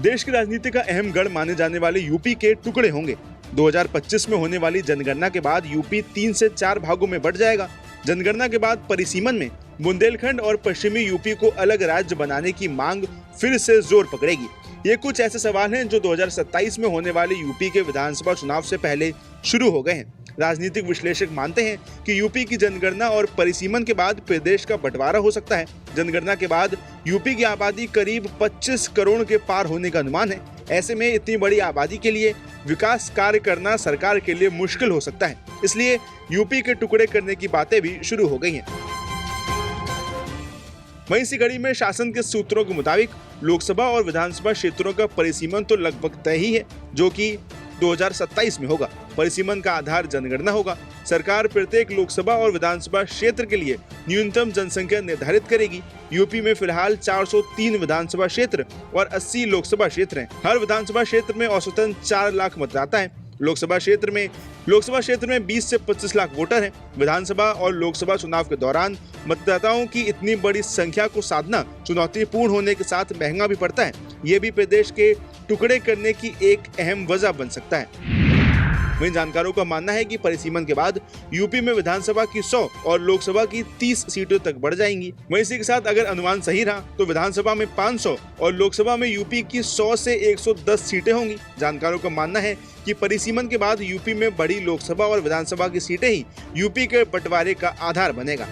देश की राजनीति का अहम गढ़ माने जाने वाले यूपी के टुकड़े होंगे। 2025 में होने वाली जनगणना के बाद यूपी 3 से 4 भागों में बढ़ जाएगा। जनगणना के बाद परिसीमन में बुंदेलखंड और पश्चिमी यूपी को अलग राज्य बनाने की मांग फिर से जोर पकड़ेगी। ये कुछ ऐसे सवाल हैं जो 2027 में होने वाले यूपी के विधानसभा चुनाव से पहले शुरू हो गए हैं। राजनीतिक विश्लेषक मानते हैं कि यूपी की जनगणना और परिसीमन के बाद प्रदेश का बंटवारा हो सकता है। जनगणना के बाद यूपी की आबादी करीब 25 करोड़ के पार होने का अनुमान है। ऐसे में इतनी बड़ी आबादी के लिए विकास कार्य करना सरकार के लिए मुश्किल हो सकता है। इसलिए यूपी के टुकड़े करने की बातें भी शुरू हो गई हैं। वहीं इसी कड़ी में शासन के सूत्रों के मुताबिक लोकसभा और विधानसभा क्षेत्रों का परिसीमन तो लगभग तय ही है, जो कि 2027 में होगा। परिसीमन का आधार जनगणना होगा। सरकार प्रत्येक लोकसभा और विधानसभा क्षेत्र के लिए न्यूनतम जनसंख्या निर्धारित करेगी। यूपी में फिलहाल 403 विधानसभा क्षेत्र और 80 लोकसभा क्षेत्र हैं। हर विधानसभा क्षेत्र में औसतन 4 लाख मतदाता हैं। लोकसभा क्षेत्र में 20 से 25 लाख वोटर हैं। विधानसभा और लोकसभा चुनाव के दौरान मतदाताओं की इतनी बड़ी संख्या को साधना चुनौतीपूर्ण होने के साथ महंगा भी पड़ता है। ये भी प्रदेश के टुकड़े करने की एक अहम वजह बन सकता है। वहीं जानकारों का मानना है कि परिसीमन के बाद यूपी में विधानसभा की 100 और लोकसभा की 30 सीटों तक बढ़ जाएंगी। वहीं इसी के साथ अगर अनुमान सही रहा तो विधानसभा में 500 और लोकसभा में यूपी की 100 से 110 सीटें होंगी। जानकारों का मानना है कि परिसीमन के बाद यूपी में बड़ी लोकसभा और विधानसभा की सीटें ही यूपी के बंटवारे का आधार बनेगा।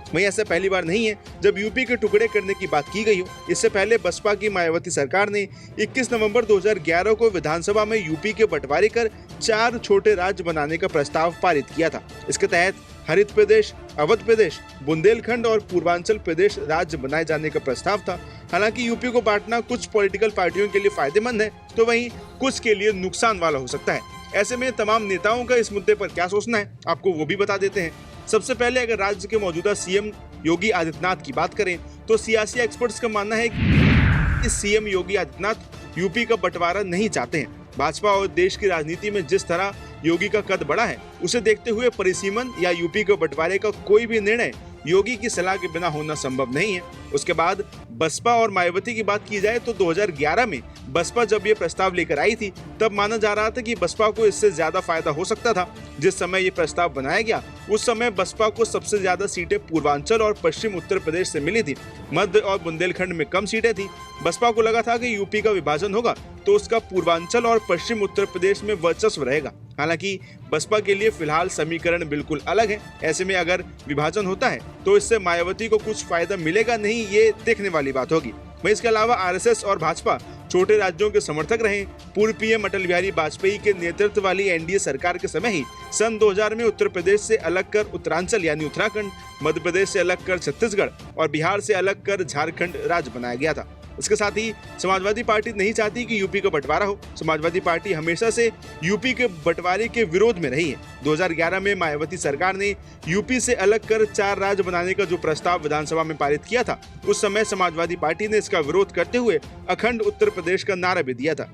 वहीं ऐसा पहली बार नहीं है जब यूपी के टुकड़े करने की बात की गई हो। इससे पहले बसपा की मायावती सरकार ने 21 नवंबर 2011 को विधानसभा में यूपी के बंटवारे कर 4 छोटे राज्य बनाने का प्रस्ताव पारित किया था। इसके तहत हरित प्रदेश, अवध प्रदेश, बुंदेलखंड और पूर्वांचल प्रदेश राज्य बनाए जाने का प्रस्ताव था। हालांकि यूपी को बांटना कुछ पॉलिटिकल पार्टियों के लिए फायदेमंद है तो वहीं कुछ के लिए नुकसान वाला हो सकता है। ऐसे में तमाम नेताओं का इस मुद्दे पर क्या सोचना है, आपको वो भी बता देते हैं। सबसे पहले अगर राज्य के मौजूदा सीएम योगी आदित्यनाथ की बात करें तो सियासी एक्सपर्ट्स का मानना है कि सीएम योगी आदित्यनाथ यूपी का बंटवारा नहीं चाहते हैं। भाजपा और देश की राजनीति में जिस तरह योगी का कद बढ़ा है, उसे देखते हुए परिसीमन या यूपी के बंटवारे का कोई भी निर्णय योगी की सलाह के बिना होना संभव नहीं है। उसके बाद बसपा और मायावती की बात की जाए तो 2011 में बसपा जब ये प्रस्ताव लेकर आई थी तब माना जा रहा था कि बसपा को इससे ज्यादा फायदा हो सकता था। जिस समय ये प्रस्ताव बनाया गया उस समय बसपा को सबसे ज्यादा सीटें पूर्वांचल और पश्चिम उत्तर प्रदेश से मिली थी। मध्य और बुंदेलखंड में कम सीटें थी। बसपा को लगा था कि यूपी का विभाजन होगा तो उसका पूर्वांचल और पश्चिम उत्तर प्रदेश में वर्चस्व रहेगा। हालांकि बसपा के लिए फिलहाल समीकरण बिल्कुल अलग है। ऐसे में अगर विभाजन होता है तो इससे मायावती को कुछ फायदा मिलेगा नहीं, ये देखने वाली बात होगी। वहीं इसके अलावा आरएसएस और भाजपा छोटे राज्यों के समर्थक रहे। पूर्व पीएम अटल बिहारी वाजपेयी के नेतृत्व वाली एनडीए सरकार के समय ही सन 2000 में उत्तर प्रदेश से अलग कर उत्तरांचल यानी उत्तराखंड, मध्य प्रदेश से अलग कर छत्तीसगढ़ और बिहार से अलग कर झारखंड राज्य बनाया गया था। इसके साथ ही समाजवादी पार्टी नहीं चाहती कि यूपी का बंटवारा हो। समाजवादी पार्टी हमेशा से यूपी के बंटवारे के विरोध में रही है। 2011 में मायावती सरकार ने यूपी से अलग कर 4 राज्य बनाने का जो प्रस्ताव विधानसभा में पारित किया था, उस समय समाजवादी पार्टी ने इसका विरोध करते हुए अखंड उत्तर प्रदेश का नारा भी दिया था।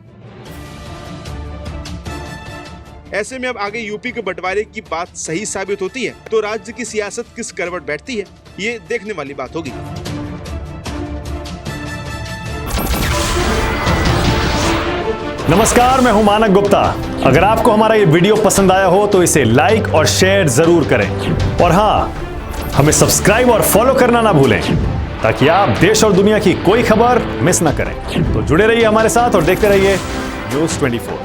ऐसे में अब आगे यूपी के बंटवारे की बात सही साबित होती है तो राज्य की सियासत किस करवट बैठती है, ये देखने वाली बात होगी। नमस्कार, मैं हूं मानक गुप्ता। अगर आपको हमारा ये वीडियो पसंद आया हो तो इसे लाइक और शेयर जरूर करें और हां, हमें सब्सक्राइब और फॉलो करना ना भूलें ताकि आप देश और दुनिया की कोई खबर मिस ना करें। तो जुड़े रहिए हमारे साथ और देखते रहिए न्यूज़ 24।